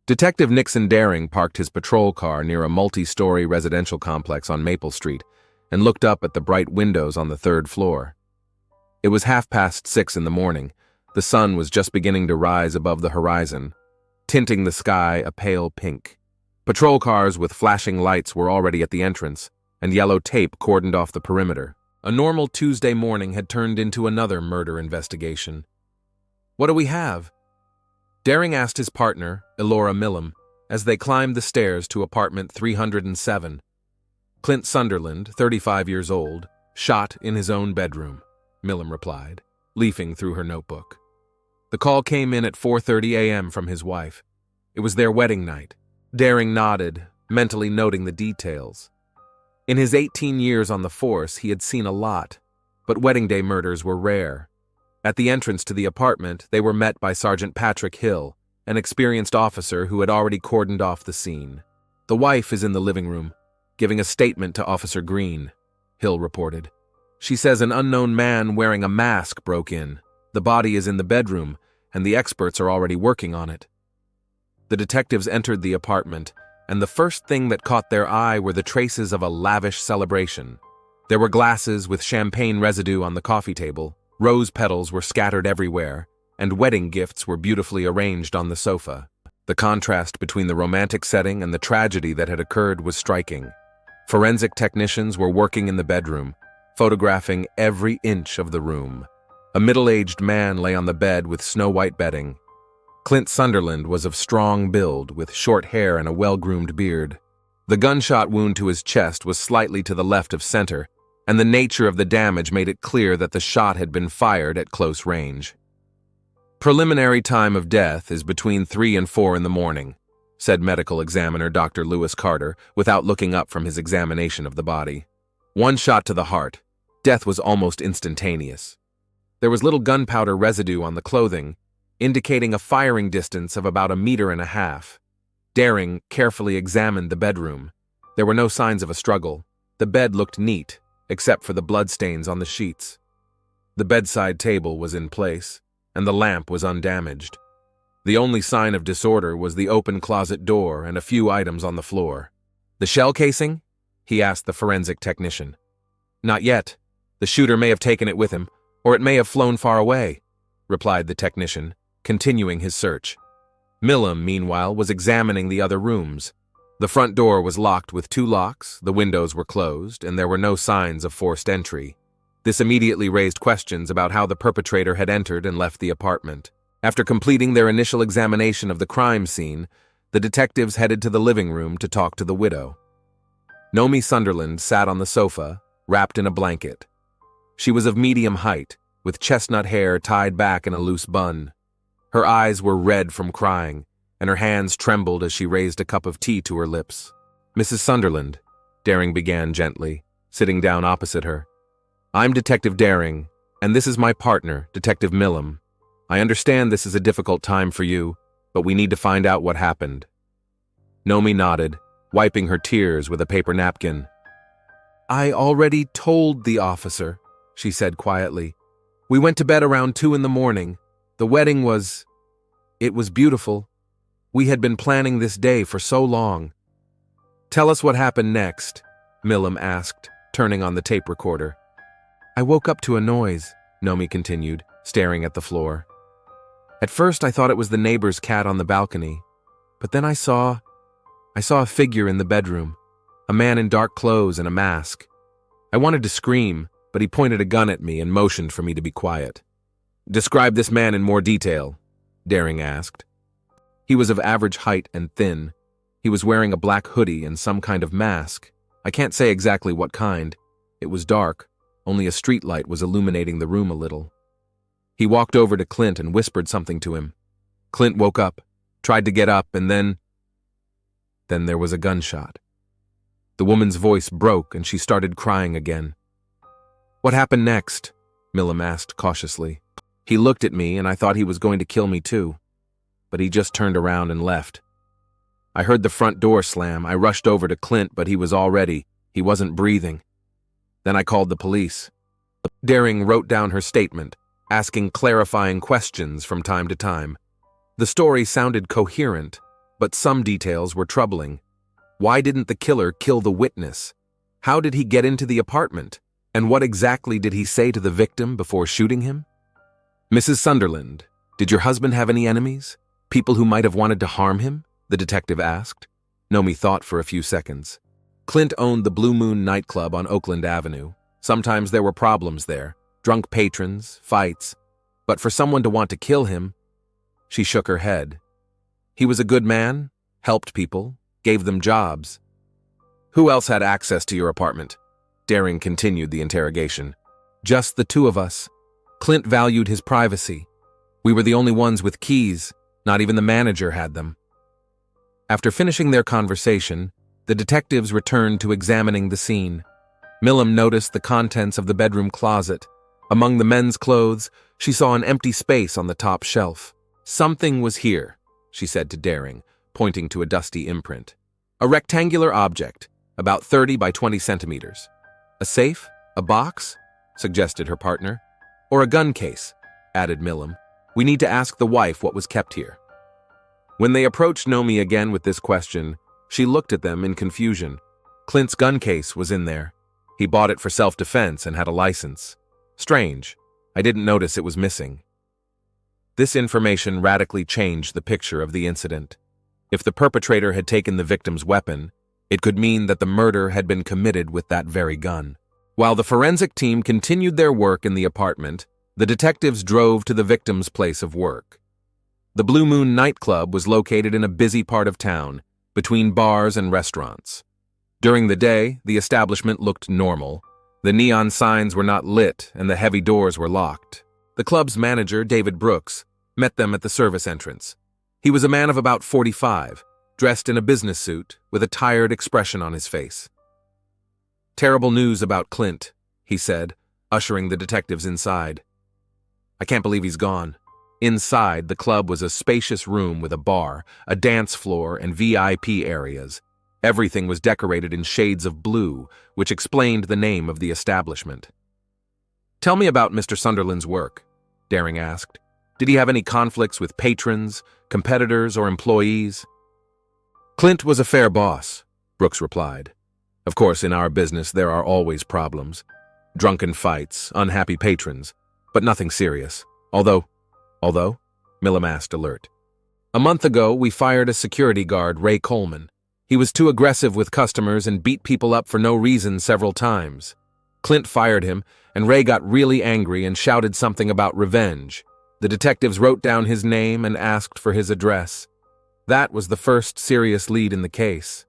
Detective Nixon Daring parked his patrol car near a multi-story residential complex on Maple Street and looked up at the bright windows on the third floor. It was 6:30 in the morning. The sun was just beginning to rise above the horizon, tinting the sky a pale pink. Patrol cars with flashing lights were already at the entrance, and yellow tape cordoned off the perimeter. A normal Tuesday morning had turned into another murder investigation. "What do we have?" Daring asked his partner, Elora Millam, as they climbed the stairs to apartment 307. "Clint Sunderland, 35 years old, shot in his own bedroom," Millam replied, leafing through her notebook. The call came in at 4:30 a.m. from his wife. It was their wedding night. Daring nodded, mentally noting the details. In his 18 years on the force, he had seen a lot, but wedding day murders were rare. At the entrance to the apartment, they were met by Sergeant Patrick Hill, an experienced officer who had already cordoned off the scene. "The wife is in the living room, giving a statement to Officer Green," Hill reported. "She says an unknown man wearing a mask broke in. The body is in the bedroom, and the experts are already working on it." The detectives entered the apartment, and the first thing that caught their eye were the traces of a lavish celebration. There were glasses with champagne residue on the coffee table, rose petals were scattered everywhere, and wedding gifts were beautifully arranged on the sofa. The contrast between the romantic setting and the tragedy that had occurred was striking. Forensic technicians were working in the bedroom, photographing every inch of the room. A middle-aged man lay on the bed with snow-white bedding. Clint Sunderland was of strong build, with short hair and a well-groomed beard. The gunshot wound to his chest was slightly to the left of center, and the nature of the damage made it clear that the shot had been fired at close range. "Preliminary time of death is between 3 and 4 in the morning," said medical examiner Dr. Lewis Carter, without looking up from his examination of the body. "One shot to the heart. Death was almost instantaneous. There was little gunpowder residue on the clothing, indicating a firing distance of about 1.5 meters. Daring carefully examined the bedroom. There were no signs of a struggle. The bed looked neat, except for the bloodstains on the sheets. The bedside table was in place, and the lamp was undamaged. The only sign of disorder was the open closet door and a few items on the floor. "The shell casing?" he asked the forensic technician. "Not yet. The shooter may have taken it with him, or it may have flown far away," replied the technician, continuing his search. Millam, meanwhile, was examining the other rooms. The front door was locked with 2 locks, the windows were closed, and there were no signs of forced entry. This immediately raised questions about how the perpetrator had entered and left the apartment. After completing their initial examination of the crime scene, the detectives headed to the living room to talk to the widow. Nomi Sunderland sat on the sofa, wrapped in a blanket. She was of medium height, with chestnut hair tied back in a loose bun. Her eyes were red from crying, and her hands trembled as she raised a cup of tea to her lips. "Mrs. Sunderland," Daring began gently, sitting down opposite her. "I'm Detective Daring, and this is my partner, Detective Millam. I understand this is a difficult time for you, but we need to find out what happened." Nomi nodded, wiping her tears with a paper napkin. "I already told the officer," she said quietly. "We went to bed around 2 in the morning. The wedding it was beautiful. We had been planning this day for so long." "Tell us what happened next," Millam asked, turning on the tape recorder. "I woke up to a noise," Nomi continued, staring at the floor. "At first I thought it was the neighbor's cat on the balcony, but then I saw a figure in the bedroom, a man in dark clothes and a mask. I wanted to scream, but he pointed a gun at me and motioned for me to be quiet." "Describe this man in more detail," Daring asked. "He was of average height and thin. He was wearing a black hoodie and some kind of mask. I can't say exactly what kind. It was dark. Only a streetlight was illuminating the room a little. He walked over to Clint and whispered something to him. Clint woke up, tried to get up, and then there was a gunshot. The woman's voice broke and she started crying again. "What happened next?" Millam asked cautiously. "He looked at me and I thought he was going to kill me too, but he just turned around and left. I heard the front door slam. I rushed over to Clint, but he wasn't breathing. Then I called the police." Daring wrote down her statement, asking clarifying questions from time to time. The story sounded coherent, But some details were troubling. Why didn't the killer kill the witness? How did he get into the apartment? And what exactly did he say to the victim before shooting him? Mrs. Sunderland, did your husband have any enemies? People who might have wanted to harm him? The detective asked. Nomi thought for a few seconds. Clint owned the Blue Moon nightclub on Oakland Avenue. Sometimes there were problems there, drunk patrons, fights. But for someone to want to kill him, she shook her head. He was a good man, helped people, gave them jobs. Who else had access to your apartment? Daring continued the interrogation. Just the two of us. Clint valued his privacy. We were the only ones with keys. Not even the manager had them. After finishing their conversation, the detectives returned to examining the scene. Millam noticed the contents of the bedroom closet. Among the men's clothes, she saw an empty space on the top shelf. Something was here, she said to Daring, pointing to a dusty imprint. A rectangular object, about 30 by 20 centimeters. A safe? A box? Suggested her partner. Or a gun case, added Millam. We need to ask the wife what was kept here. When they approached Nomi again with this question, she looked at them in confusion. Clint's gun case was in there. He bought it for self-defense and had a license. Strange. I didn't notice it was missing. This information radically changed the picture of the incident. If the perpetrator had taken the victim's weapon, it could mean that the murder had been committed with that very gun. While the forensic team continued their work in the apartment, the detectives drove to the victim's place of work. The Blue Moon nightclub was located in a busy part of town, between bars and restaurants. During the day, the establishment looked normal. The neon signs were not lit and the heavy doors were locked. The club's manager, David Brooks, met them at the service entrance. He was a man of about 45, dressed in a business suit, with a tired expression on his face. Terrible news about Clint, he said, ushering the detectives inside. I can't believe he's gone. Inside, the club was a spacious room with a bar, a dance floor, and VIP areas. Everything was decorated in shades of blue, which explained the name of the establishment. Tell me about Mr. Sunderland's work, Daring asked. Did he have any conflicts with patrons, competitors, or employees? Clint was a fair boss, Brooks replied. Of course, in our business, there are always problems. Drunken fights, unhappy patrons, but nothing serious. Although, Millam asked, alert. A month ago, we fired a security guard, Ray Coleman. He was too aggressive with customers and beat people up for no reason several times. Clint fired him, and Ray got really angry and shouted something about revenge. The detectives wrote down his name and asked for his address. That was the first serious lead in the case.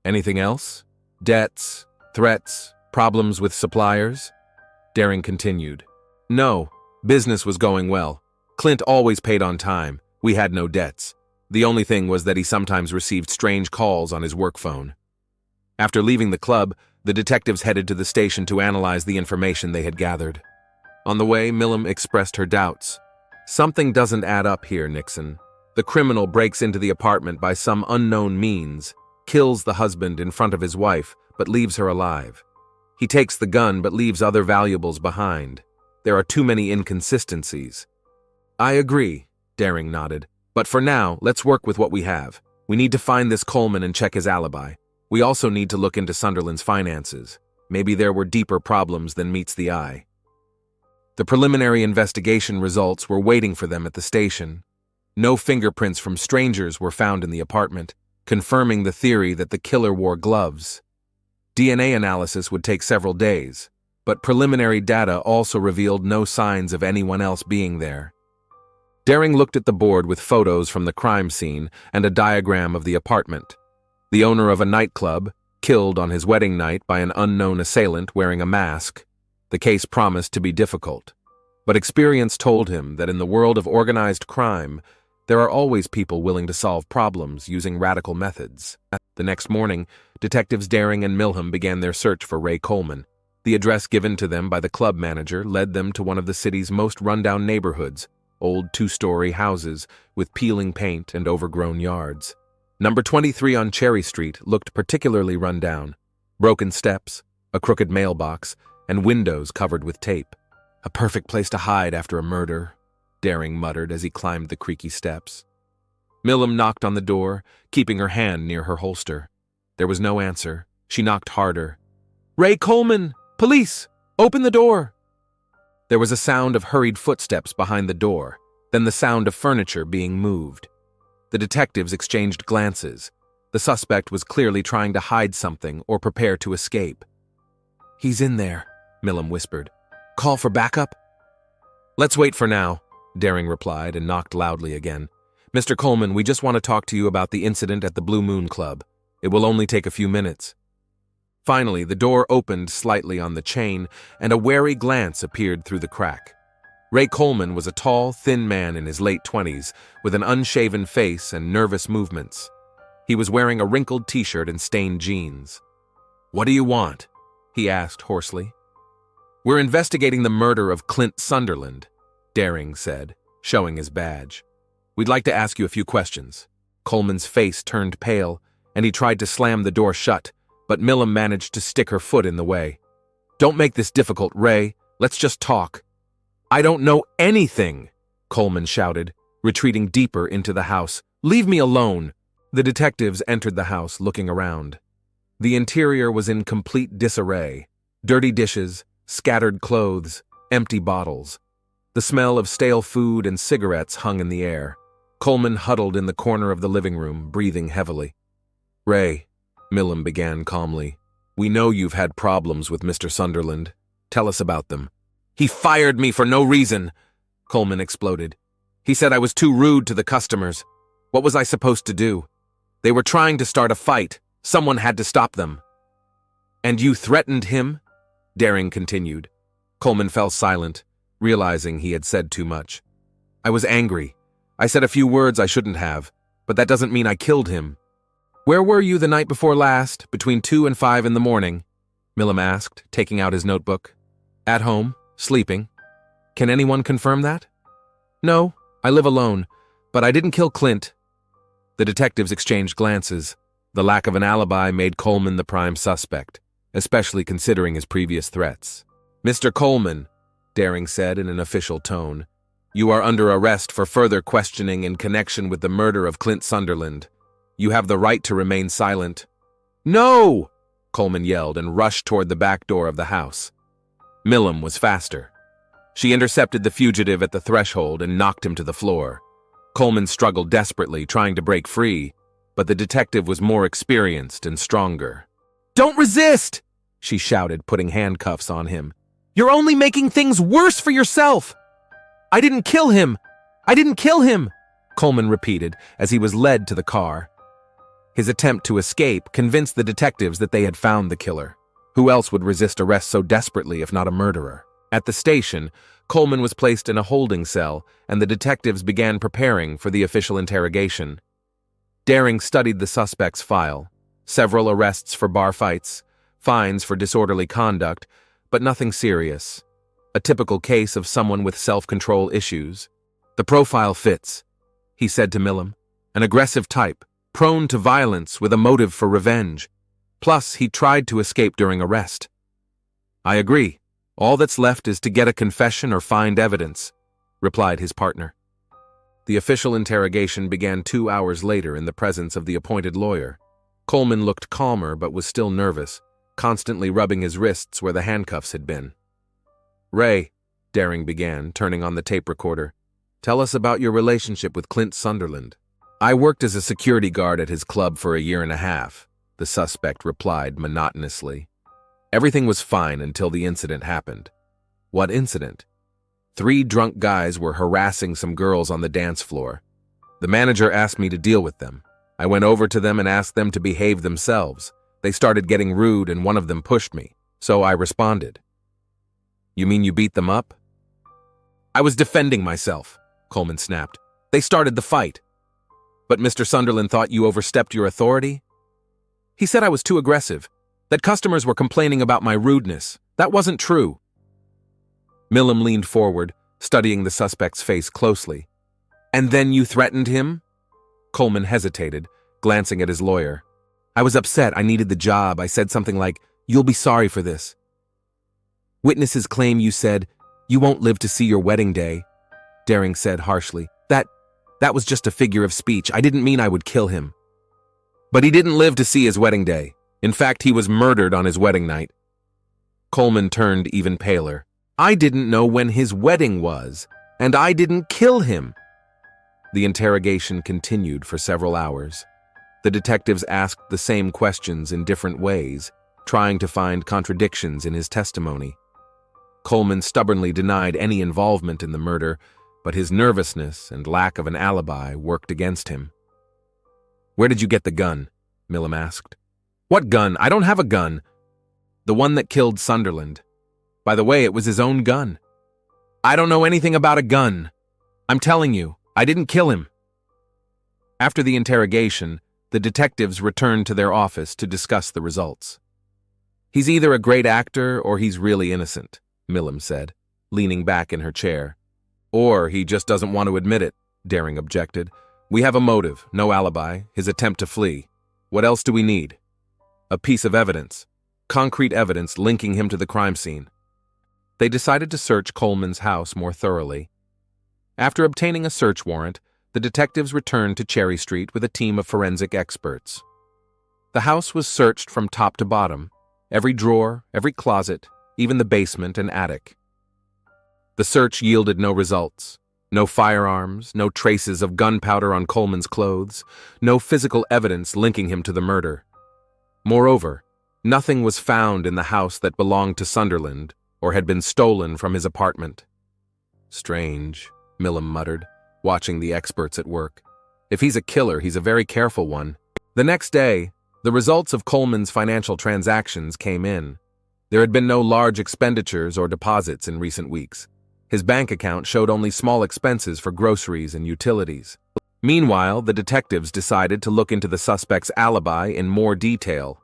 Anything else? Debts, threats, problems with suppliers? Daring continued. No, business was going well. Clint always paid on time. We had no debts. The only thing was that he sometimes received strange calls on his work phone. After leaving the club, the detectives headed to the station to analyze the information they had gathered. On the way, Millam expressed her doubts. Something doesn't add up here, Nixon. The criminal breaks into the apartment by some unknown means, kills the husband in front of his wife, but leaves her alive. He takes the gun but leaves other valuables behind. There are too many inconsistencies. I agree, Daring nodded. But for now, let's work with what we have. We need to find this Coleman and check his alibi. We also need to look into Sunderland's finances. Maybe there were deeper problems than meets the eye. The preliminary investigation results were waiting for them at the station. No fingerprints from strangers were found in the apartment, confirming the theory that the killer wore gloves. DNA analysis would take several days, but preliminary data also revealed no signs of anyone else being there. Daring looked at the board with photos from the crime scene and a diagram of the apartment. The owner of a nightclub, killed on his wedding night by an unknown assailant wearing a mask. The case promised to be difficult. But experience told him that in the world of organized crime, there are always people willing to solve problems using radical methods. The next morning, detectives Daring and Milham began their search for Ray Coleman. The address given to them by the club manager led them to one of the city's most rundown neighborhoods, old two-story houses with peeling paint and overgrown yards. Number 23 on Cherry Street looked particularly run down. Broken steps, a crooked mailbox, and windows covered with tape. A perfect place to hide after a murder, Daring muttered as he climbed the creaky steps. Millam knocked on the door, keeping her hand near her holster. There was no answer. She knocked harder. "Ray Coleman! Police! Open the door!" There was a sound of hurried footsteps behind the door, then the sound of furniture being moved. The detectives exchanged glances. The suspect was clearly trying to hide something or prepare to escape. "He's in there," Millam whispered. "Call for backup?" "Let's wait for now," Daring replied and knocked loudly again. "Mr. Coleman, we just want to talk to you about the incident at the Blue Moon Club. It will only take a few minutes." Finally, the door opened slightly on the chain, and a wary glance appeared through the crack. Ray Coleman was a tall, thin man in his late 20s, with an unshaven face and nervous movements. He was wearing a wrinkled t-shirt and stained jeans. "What do you want?" he asked hoarsely. "We're investigating the murder of Clint Sunderland," Daring said, showing his badge. "We'd like to ask you a few questions." Coleman's face turned pale, and he tried to slam the door shut, but Millam managed to stick her foot in the way. "Don't make this difficult, Ray. Let's just talk." "I don't know anything," Coleman shouted, retreating deeper into the house. "Leave me alone." The detectives entered the house, looking around. The interior was in complete disarray. Dirty dishes, scattered clothes, empty bottles. The smell of stale food and cigarettes hung in the air. Coleman huddled in the corner of the living room, breathing heavily. "Ray," Millam began calmly, "we know you've had problems with Mr. Sunderland. Tell us about them." "He fired me for no reason," Coleman exploded. "He said I was too rude to the customers. What was I supposed to do? They were trying to start a fight. Someone had to stop them." "And you threatened him?" Daring continued. Coleman fell silent, realizing he had said too much. "I was angry. I said a few words I shouldn't have, but that doesn't mean I killed him." "Where were you the night before last, between 2 and 5 in the morning?" Millam asked, taking out his notebook. "At home, sleeping. Can anyone confirm that?" "No, I live alone, but I didn't kill Clint." The detectives exchanged glances. The lack of an alibi made Coleman the prime suspect, especially considering his previous threats. "Mr. Coleman," Daring said in an official tone, "you are under arrest for further questioning in connection with the murder of Clint Sunderland. You have the right to remain silent." "No!" Coleman yelled and rushed toward the back door of the house. Millam was faster. She intercepted the fugitive at the threshold and knocked him to the floor. Coleman struggled desperately, trying to break free, but the detective was more experienced and stronger. "Don't resist!" she shouted, putting handcuffs on him. "You're only making things worse for yourself!" "I didn't kill him! I didn't kill him!" Coleman repeated as he was led to the car. His attempt to escape convinced the detectives that they had found the killer. Who else would resist arrest so desperately if not a murderer? At the station, Coleman was placed in a holding cell, and the detectives began preparing for the official interrogation. Daring studied the suspect's file. Several arrests for bar fights, fines for disorderly conduct, but nothing serious. A typical case of someone with self-control issues. "The profile fits," he said to Millam. "An aggressive type, prone to violence with a motive for revenge. Plus, he tried to escape during arrest." "I agree. All that's left is to get a confession or find evidence," replied his partner. The official interrogation began 2 hours later in the presence of the appointed lawyer. Coleman looked calmer but was still nervous, constantly rubbing his wrists where the handcuffs had been. "Ray," Daring began, turning on the tape recorder, "tell us about your relationship with Clint Sunderland." "I worked as a security guard at his club for a year and a half," the suspect replied monotonously. "Everything was fine until the incident happened." "What incident?" 3 drunk guys were harassing some girls on the dance floor. The manager asked me to deal with them. I went over to them and asked them to behave themselves. They started getting rude and one of them pushed me, so I responded. "You mean you beat them up?" "I was defending myself," Coleman snapped. "They started the fight." "But Mr. Sunderland thought you overstepped your authority?" "He said I was too aggressive, that customers were complaining about my rudeness. That wasn't true." Millam leaned forward, studying the suspect's face closely. "And then you threatened him?" Coleman hesitated, glancing at his lawyer. "I was upset. I needed the job. I said something like, 'You'll be sorry for this.' Witnesses claim you said, 'You won't live to see your wedding day,'" Daring said harshly. That was just a figure of speech. I didn't mean I would kill him. But he didn't live to see his wedding day. In fact, he was murdered on his wedding night. Coleman turned even paler. I didn't know when his wedding was, and I didn't kill him. The interrogation continued for several hours. The detectives asked the same questions in different ways, trying to find contradictions in his testimony. Coleman stubbornly denied any involvement in the murder, but his nervousness and lack of an alibi worked against him. Where did you get the gun? Milam asked. What gun? I don't have a gun. The one that killed Sunderland. By the way, it was his own gun. I don't know anything about a gun. I'm telling you, I didn't kill him. After the interrogation, the detectives returned to their office to discuss the results. He's either a great actor or he's really innocent, Milam said, leaning back in her chair. Or he just doesn't want to admit it, Daring objected. We have a motive, no alibi, his attempt to flee. What else do we need? A piece of evidence. Concrete evidence linking him to the crime scene. They decided to search Coleman's house more thoroughly. After obtaining a search warrant, the detectives returned to Cherry Street with a team of forensic experts. The house was searched from top to bottom, every drawer, every closet, even the basement and attic. The search yielded no results. No firearms, no traces of gunpowder on Coleman's clothes, no physical evidence linking him to the murder. Moreover, nothing was found in the house that belonged to Sunderland or had been stolen from his apartment. Strange, Milam muttered, watching the experts at work. If he's a killer, he's a very careful one. The next day, the results of Coleman's financial transactions came in. There had been no large expenditures or deposits in recent weeks. His bank account showed only small expenses for groceries and utilities. Meanwhile, the detectives decided to look into the suspect's alibi in more detail.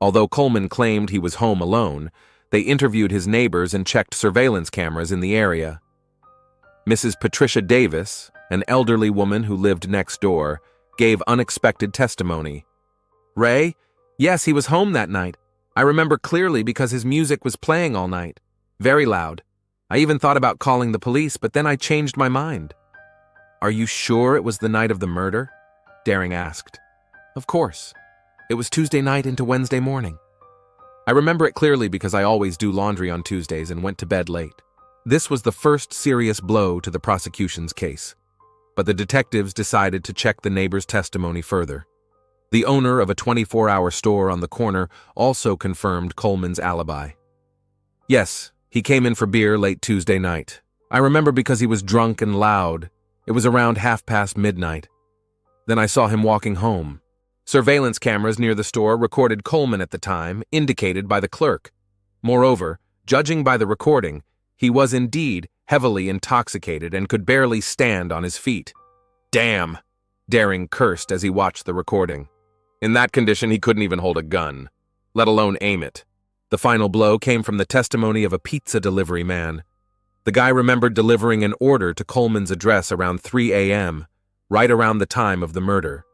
Although Coleman claimed he was home alone, they interviewed his neighbors and checked surveillance cameras in the area. Mrs. Patricia Davis, an elderly woman who lived next door, gave unexpected testimony. Ray? Yes, he was home that night. I remember clearly because his music was playing all night. Very loud. I even thought about calling the police, but then I changed my mind. Are you sure it was the night of the murder? Daring asked. Of course. It was Tuesday night into Wednesday morning. I remember it clearly because I always do laundry on Tuesdays and went to bed late. This was the first serious blow to the prosecution's case. But the detectives decided to check the neighbor's testimony further. The owner of a 24-hour store on the corner also confirmed Coleman's alibi. Yes, he came in for beer late Tuesday night. I remember because he was drunk and loud. It was around midnight. Then I saw him walking home. Surveillance cameras near the store recorded Coleman at the time, indicated by the clerk. Moreover, judging by the recording, he was indeed heavily intoxicated and could barely stand on his feet. Damn! Daring cursed as he watched the recording. In that condition, he couldn't even hold a gun, let alone aim it. The final blow came from the testimony of a pizza delivery man. The guy remembered delivering an order to Coleman's address around 3 a.m., right around the time of the murder.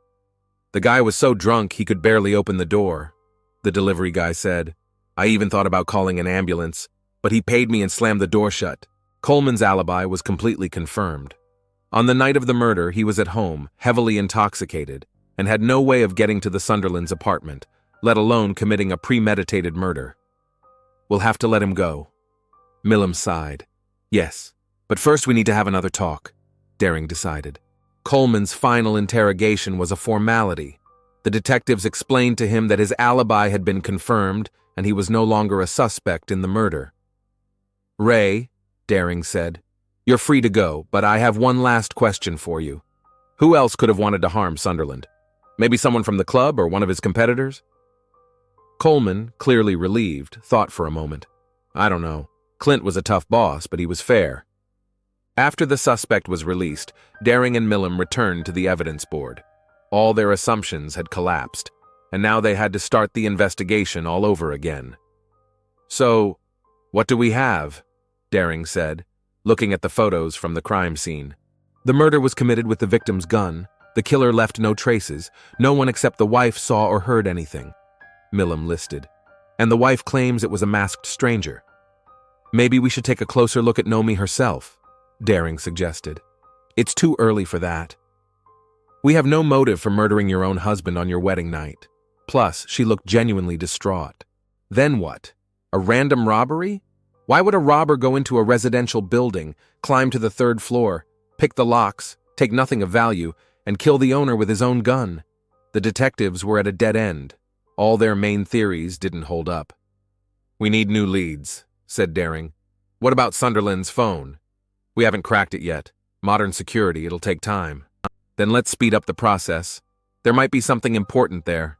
The guy was so drunk he could barely open the door, the delivery guy said. I even thought about calling an ambulance, but he paid me and slammed the door shut. Coleman's alibi was completely confirmed. On the night of the murder, he was at home, heavily intoxicated, and had no way of getting to the Sunderland's apartment, let alone committing a premeditated murder. We'll have to let him go. Milam sighed. Yes, but first we need to have another talk, Daring decided. Coleman's final interrogation was a formality. The detectives explained to him that his alibi had been confirmed and he was no longer a suspect in the murder. Ray, Daring said, you're free to go, but I have one last question for you. Who else could have wanted to harm Sunderland? Maybe someone from the club or one of his competitors? Coleman, clearly relieved, thought for a moment. I don't know. Clint was a tough boss, but he was fair. After the suspect was released, Daring and Milam returned to the evidence board. All their assumptions had collapsed, and now they had to start the investigation all over again. So, what do we have? Daring said, looking at the photos from the crime scene. The murder was committed with the victim's gun. The killer left no traces. No one except the wife saw or heard anything. Milam listed. And the wife claims it was a masked stranger. Maybe we should take a closer look at Nomi herself, Daring suggested. It's too early for that. We have no motive for murdering your own husband on your wedding night. Plus, she looked genuinely distraught. Then what? A random robbery? Why would a robber go into a residential building, climb to the third floor, pick the locks, take nothing of value, and kill the owner with his own gun? The detectives were at a dead end. All their main theories didn't hold up. "We need new leads," said Daring. "What about Sunderland's phone?" "We haven't cracked it yet. Modern security, it'll take time." "Then let's speed up the process. There might be something important there."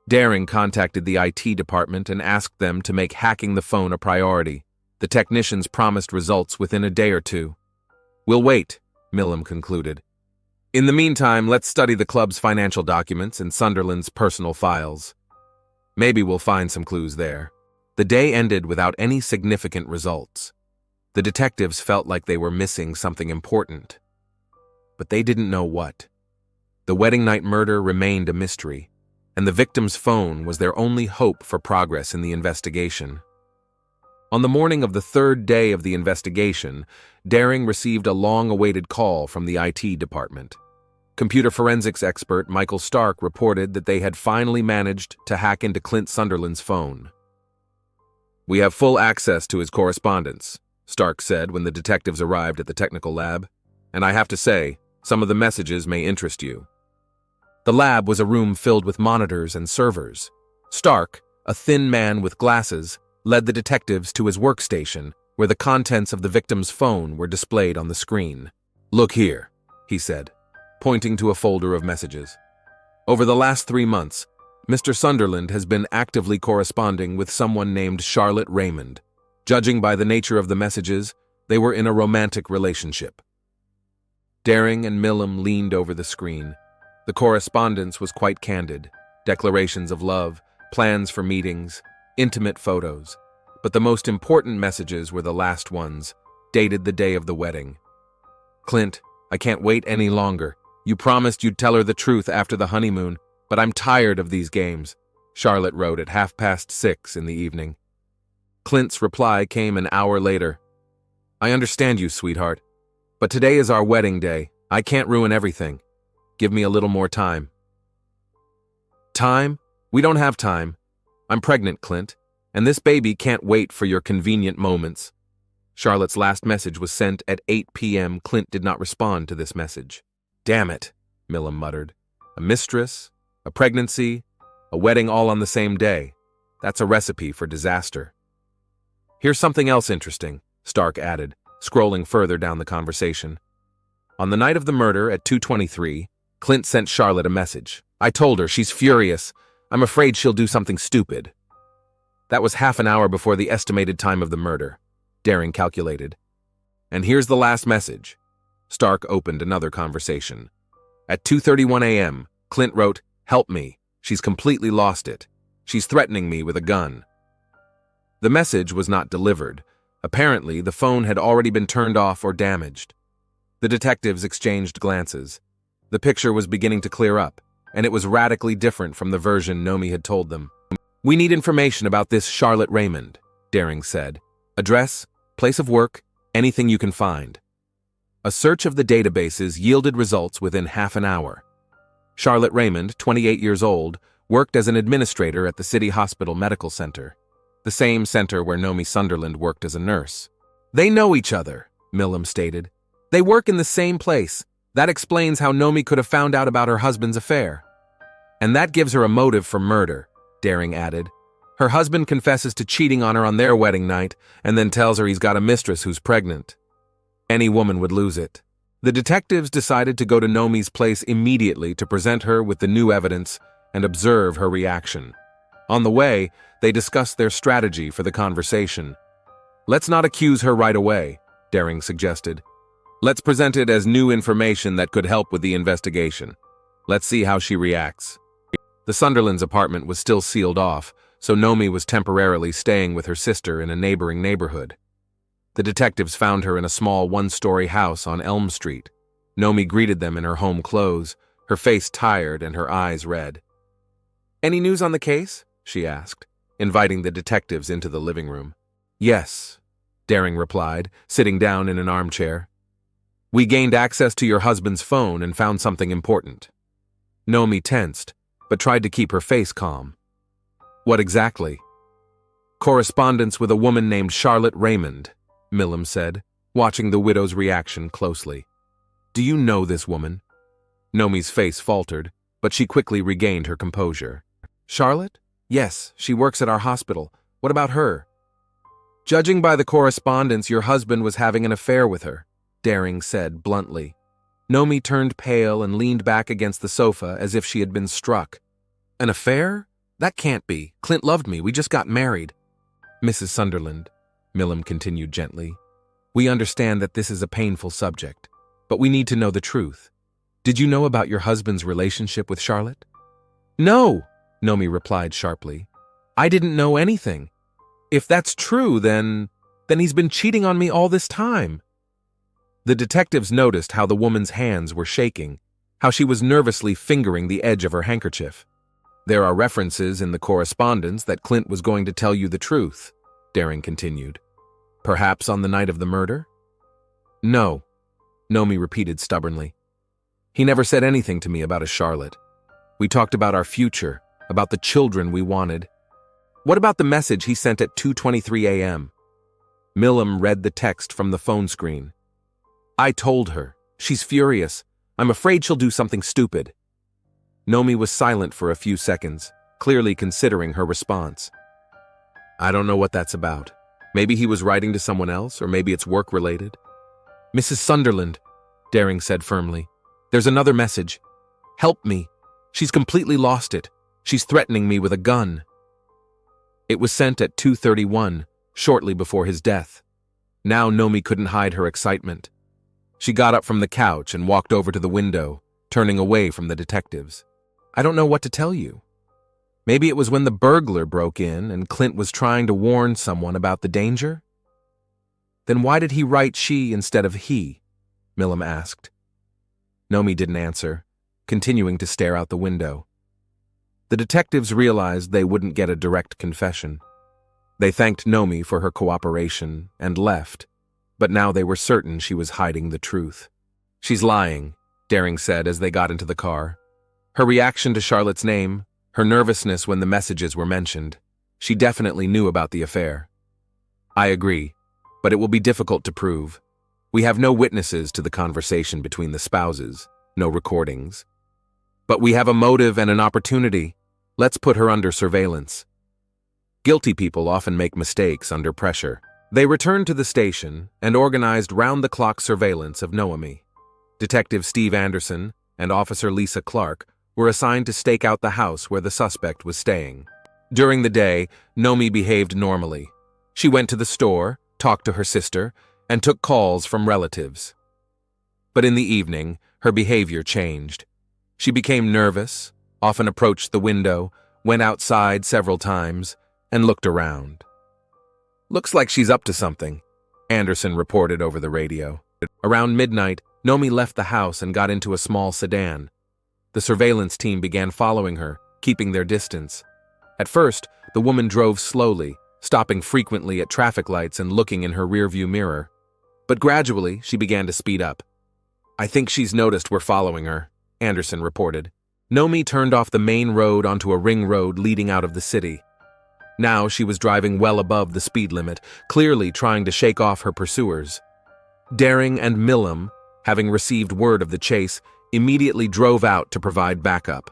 Daring contacted the IT department and asked them to make hacking the phone a priority. The technicians promised results within a day or two. "We'll wait," Millam concluded. "In the meantime, let's study the club's financial documents and Sunderland's personal files. Maybe we'll find some clues there." The day ended without any significant results. The detectives felt like they were missing something important. But they didn't know what. The wedding night murder remained a mystery, and the victim's phone was their only hope for progress in the investigation. On the morning of the third day of the investigation, Daring received a long-awaited call from the IT department. Computer forensics expert Michael Stark reported that they had finally managed to hack into Clint Sunderland's phone. "We have full access to his correspondence," Stark said when the detectives arrived at the technical lab, "and I have to say, some of the messages may interest you." The lab was a room filled with monitors and servers. Stark, a thin man with glasses, led the detectives to his workstation, where the contents of the victim's phone were displayed on the screen. "Look here," he said, pointing to a folder of messages. "Over the last 3 months, Mr. Sunderland has been actively corresponding with someone named Charlotte Raymond. Judging by the nature of the messages, they were in a romantic relationship." Daring and Millam leaned over the screen. The correspondence was quite candid: declarations of love, plans for meetings, intimate photos. But the most important messages were the last ones, dated the day of the wedding. "Clint, I can't wait any longer. You promised you'd tell her the truth after the honeymoon, but I'm tired of these games," Charlotte wrote at 6:30 in the evening. Clint's reply came an hour later. "I understand you, sweetheart, but today is our wedding day. I can't ruin everything. Give me a little more time." "Time? We don't have time. I'm pregnant, Clint, and this baby can't wait for your convenient moments." Charlotte's last message was sent at 8 p.m. Clint did not respond to this message. "Damn it," Millam muttered. "A mistress, a pregnancy, a wedding all on the same day. That's a recipe for disaster." "Here's something else interesting," Stark added, scrolling further down the conversation. "On the night of the murder at 2:23, Clint sent Charlotte a message. I told her, she's furious. I'm afraid she'll do something stupid." That was half an hour before the estimated time of the murder, Daring calculated. "And here's the last message." Stark opened another conversation. At 2:31 a.m., Clint wrote, "Help me. She's completely lost it. She's threatening me with a gun." The message was not delivered. Apparently, the phone had already been turned off or damaged. The detectives exchanged glances. The picture was beginning to clear up, and it was radically different from the version Nomi had told them. "We need information about this Charlotte Raymond," Daring said. "Address, place of work, anything you can find." A search of the databases yielded results within half an hour. Charlotte Raymond, 28 years old, worked as an administrator at the City Hospital Medical Center, the same center where Nomi Sunderland worked as a nurse. "They know each other," Millam stated. "They work in the same place. That explains how Nomi could have found out about her husband's affair." "And that gives her a motive for murder," Daring added. "Her husband confesses to cheating on her on their wedding night and then tells her he's got a mistress who's pregnant. Any woman would lose it." The detectives decided to go to Nomi's place immediately to present her with the new evidence and observe her reaction. On the way, they discussed their strategy for the conversation. "Let's not accuse her right away," Daring suggested. "Let's present it as new information that could help with the investigation. Let's see how she reacts." The Sunderland's apartment was still sealed off, so Nomi was temporarily staying with her sister in a neighboring neighborhood. The detectives found her in a small one-story house on Elm Street. Nomi greeted them in her home clothes, her face tired and her eyes red. "Any news on the case?" she asked, inviting the detectives into the living room. "Yes," Daring replied, sitting down in an armchair. We gained access to your husband's phone and found something important. Nomi tensed, but tried to keep her face calm. What exactly? Correspondence with a woman named Charlotte Raymond, Millam said, watching the widow's reaction closely. Do you know this woman? Nomi's face faltered, but she quickly regained her composure. Charlotte? Yes, she works at our hospital. What about her? Judging by the correspondence, your husband was having an affair with her, Daring said bluntly. Nomi turned pale and leaned back against the sofa as if she had been struck. An affair? That can't be. Clint loved me. We just got married. Mrs. Sunderland, Millam continued gently, we understand that this is a painful subject, but we need to know the truth. Did you know about your husband's relationship with Charlotte? No, Nomi replied sharply. I didn't know anything. If that's true, then he's been cheating on me all this time. The detectives noticed how the woman's hands were shaking, how she was nervously fingering the edge of her handkerchief. There are references in the correspondence that Clint was going to tell you the truth, Daring continued. Perhaps on the night of the murder? No, Nomi repeated stubbornly. He never said anything to me about a Charlotte. We talked about our future, about the children we wanted. What about the message he sent at 2:23 a.m.? Millam read the text from the phone screen. I told her. She's furious. I'm afraid she'll do something stupid. Nomi was silent for a few seconds, clearly considering her response. I don't know what that's about. Maybe he was writing to someone else, or maybe it's work-related. Mrs. Sunderland, Daring said firmly. There's another message. Help me. She's completely lost it. She's threatening me with a gun. It was sent at 2:31, shortly before his death. Now Nomi couldn't hide her excitement. She got up from the couch and walked over to the window, turning away from the detectives. I don't know what to tell you. Maybe it was when the burglar broke in and Clint was trying to warn someone about the danger? Then why did he write she instead of he? Millam asked. Nomi didn't answer, continuing to stare out the window. The detectives realized they wouldn't get a direct confession. They thanked Nomi for her cooperation and left, but now they were certain she was hiding the truth. She's lying, Daring said as they got into the car. Her reaction to Charlotte's name, her nervousness when the messages were mentioned, she definitely knew about the affair. I agree, but it will be difficult to prove. We have no witnesses to the conversation between the spouses, no recordings. But we have a motive and an opportunity. Let's put her under surveillance. Guilty people often make mistakes under pressure. They returned to the station and organized round-the-clock surveillance of Noemi. Detective Steve Anderson and Officer Lisa Clark were assigned to stake out the house where the suspect was staying. During the day, Nomi behaved normally. She went to the store, talked to her sister, and took calls from relatives. But in the evening, her behavior changed. She became nervous, often approached the window, went outside several times, and looked around. Looks like she's up to something, Anderson reported over the radio. Around midnight, Nomi left the house and got into a small sedan. The surveillance team began following her, keeping their distance. At first, the woman drove slowly, stopping frequently at traffic lights and looking in her rearview mirror. But gradually, she began to speed up. I think she's noticed we're following her, Anderson reported. Nomi turned off the main road onto a ring road leading out of the city. Now she was driving well above the speed limit, clearly trying to shake off her pursuers. Daring and Millam, having received word of the chase, immediately drove out to provide backup.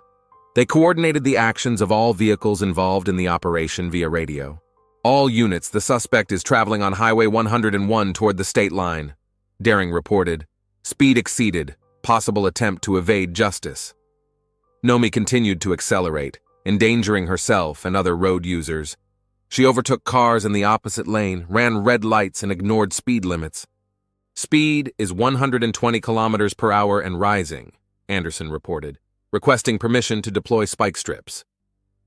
They coordinated the actions of all vehicles involved in the operation via radio. All units, the suspect is traveling on Highway 101 toward the state line, Daring reported. Speed exceeded, possible attempt to evade justice. Nomi continued to accelerate, endangering herself and other road users. She overtook cars in the opposite lane, ran red lights, and ignored speed limits. Speed is 120 kilometers per hour and rising, Anderson reported, requesting permission to deploy spike strips.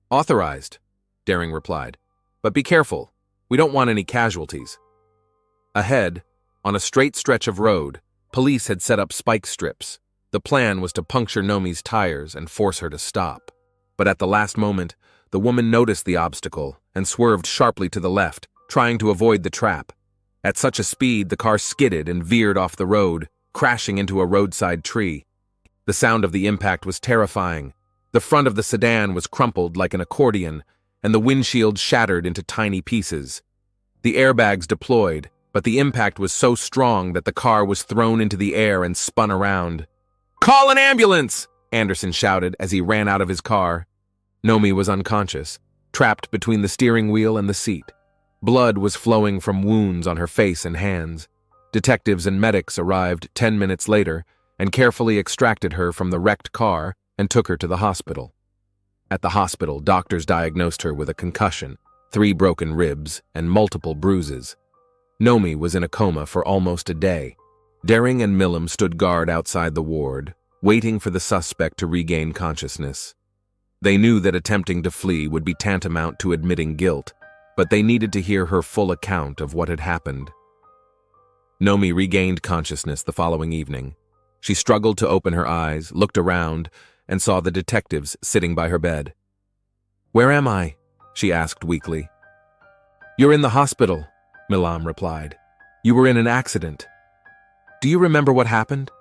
Authorized, Daring replied. But be careful, we don't want any casualties. Ahead, on a straight stretch of road, police had set up spike strips. The plan was to puncture Nomi's tires and force her to stop. But at the last moment, the woman noticed the obstacle and swerved sharply to the left, trying to avoid the trap. At such a speed, the car skidded and veered off the road, crashing into a roadside tree. The sound of the impact was terrifying. The front of the sedan was crumpled like an accordion, and the windshield shattered into tiny pieces. The airbags deployed, but the impact was so strong that the car was thrown into the air and spun around. "Call an ambulance!" Anderson shouted as he ran out of his car. Nomi was unconscious, trapped between the steering wheel and the seat. Blood was flowing from wounds on her face and hands. Detectives and medics arrived 10 minutes later and carefully extracted her from the wrecked car and took her to the hospital. At the hospital, doctors diagnosed her with a concussion, 3 broken ribs, and multiple bruises. Nomi was in a coma for almost a day. Daring and Millam stood guard outside the ward, waiting for the suspect to regain consciousness. They knew that attempting to flee would be tantamount to admitting guilt, but they needed to hear her full account of what had happened. Nomi regained consciousness the following evening. She struggled to open her eyes, looked around, and saw the detectives sitting by her bed. "Where am I?" she asked weakly. "You're in the hospital," Millam replied. "You were in an accident. Do you remember what happened?"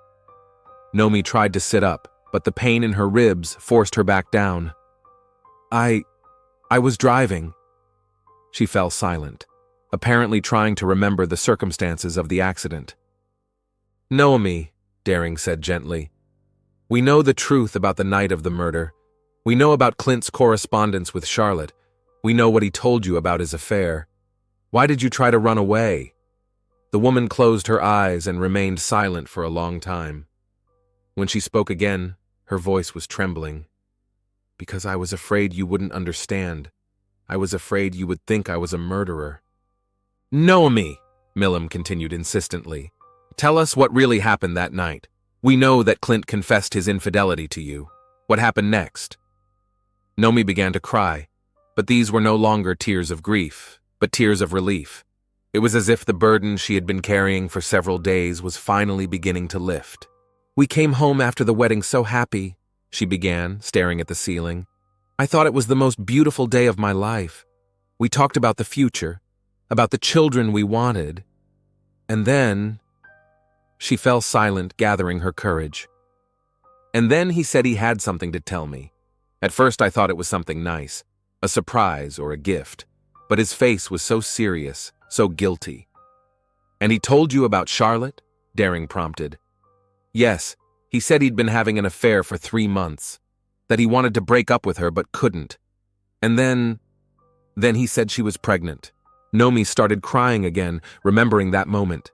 Nomi tried to sit up, but the pain in her ribs forced her back down. I was driving." She fell silent, apparently trying to remember the circumstances of the accident. "Nomi," Daring said gently, "we know the truth about the night of the murder. We know about Clint's correspondence with Charlotte. We know what he told you about his affair. Why did you try to run away?" The woman closed her eyes and remained silent for a long time. When she spoke again, her voice was trembling. "Because I was afraid you wouldn't understand. I was afraid you would think I was a murderer." "Nomi," Millam continued insistently, "tell us what really happened that night. We know that Clint confessed his infidelity to you. What happened next?" Nomi began to cry, but these were no longer tears of grief, but tears of relief. It was as if the burden she had been carrying for several days was finally beginning to lift. "We came home after the wedding so happy," she began, staring at the ceiling. "I thought it was the most beautiful day of my life. We talked about the future, about the children we wanted. And then..." She fell silent, gathering her courage. "And then he said he had something to tell me. At first I thought it was something nice, a surprise or a gift, but his face was so serious, so guilty." "And he told you about Charlotte?" Daring prompted. "Yes, he said he'd been having an affair for 3 months, that he wanted to break up with her but couldn't. And then he said she was pregnant." Nomi started crying again, remembering that moment.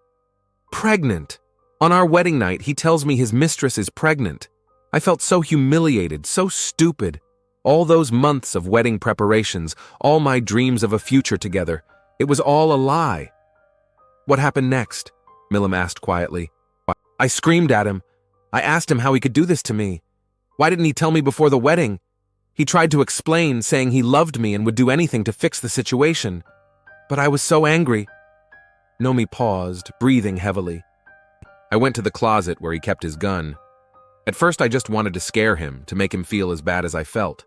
"Pregnant! On our wedding night, he tells me his mistress is pregnant. I felt so humiliated, so stupid. All those months of wedding preparations, all my dreams of a future together, it was all a lie." "What happened next?" Millam asked quietly. "I screamed at him. I asked him how he could do this to me. Why didn't he tell me before the wedding? He tried to explain, saying he loved me and would do anything to fix the situation. But I was so angry." Nomi paused, breathing heavily. "I went to the closet where he kept his gun. At first I just wanted to scare him, to make him feel as bad as I felt.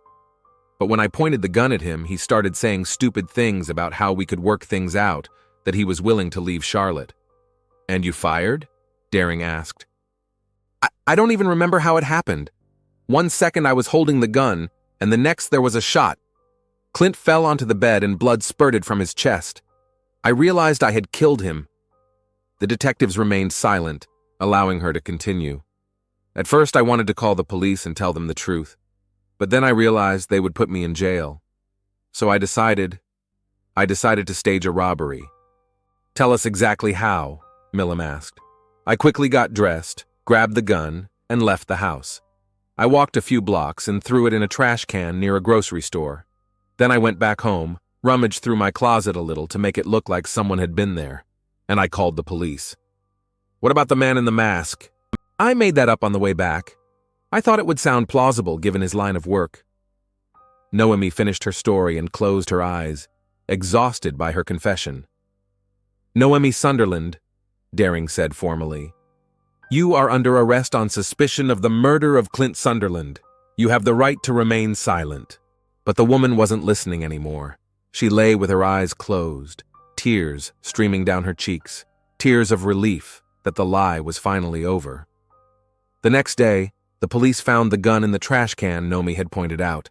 But when I pointed the gun at him, he started saying stupid things about how we could work things out, that he was willing to leave Charlotte." "And you fired?" Daring asked. I don't even remember how it happened. 1 second I was holding the gun, and the next there was a shot. Clint fell onto the bed and blood spurted from his chest. I realized I had killed him." The detectives remained silent, allowing her to continue. "At first I wanted to call the police and tell them the truth, but then I realized they would put me in jail. So I decided to stage a robbery." "Tell us exactly how," Millam asked. "I quickly got dressed, grabbed the gun, and left the house. I walked a few blocks and threw it in a trash can near a grocery store. Then I went back home, rummaged through my closet a little to make it look like someone had been there, and I called the police." "What about the man in the mask?" "I made that up on the way back. I thought it would sound plausible given his line of work." Noemi finished her story and closed her eyes, exhausted by her confession. "Noemi Sunderland," Daring said formally, "you are under arrest on suspicion of the murder of Clint Sunderland. You have the right to remain silent." But the woman wasn't listening anymore. She lay with her eyes closed, tears streaming down her cheeks, tears of relief, that the lie was finally over. The next day, the police found the gun in the trash can Nomi had pointed out.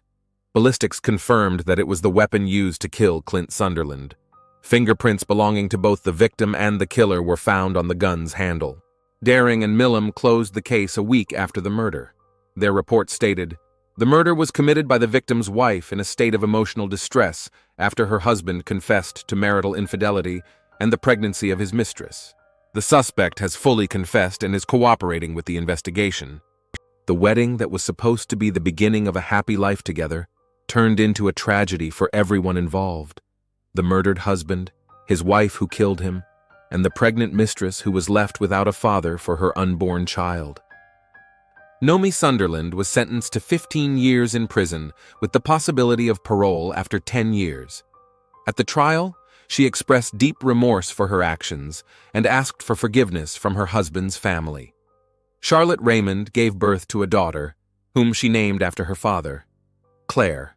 Ballistics confirmed that it was the weapon used to kill Clint Sunderland. Fingerprints belonging to both the victim and the killer were found on the gun's handle. Daring and Millam closed the case a week after the murder. Their report stated, "The murder was committed by the victim's wife in a state of emotional distress after her husband confessed to marital infidelity and the pregnancy of his mistress. The suspect has fully confessed and is cooperating with the investigation." The wedding that was supposed to be the beginning of a happy life together turned into a tragedy for everyone involved. The murdered husband, his wife who killed him, and the pregnant mistress who was left without a father for her unborn child. Nomi Sunderland was sentenced to 15 years in prison with the possibility of parole after 10 years. At the trial, she expressed deep remorse for her actions and asked for forgiveness from her husband's family. Charlotte Raymond gave birth to a daughter, whom she named after her father, Claire.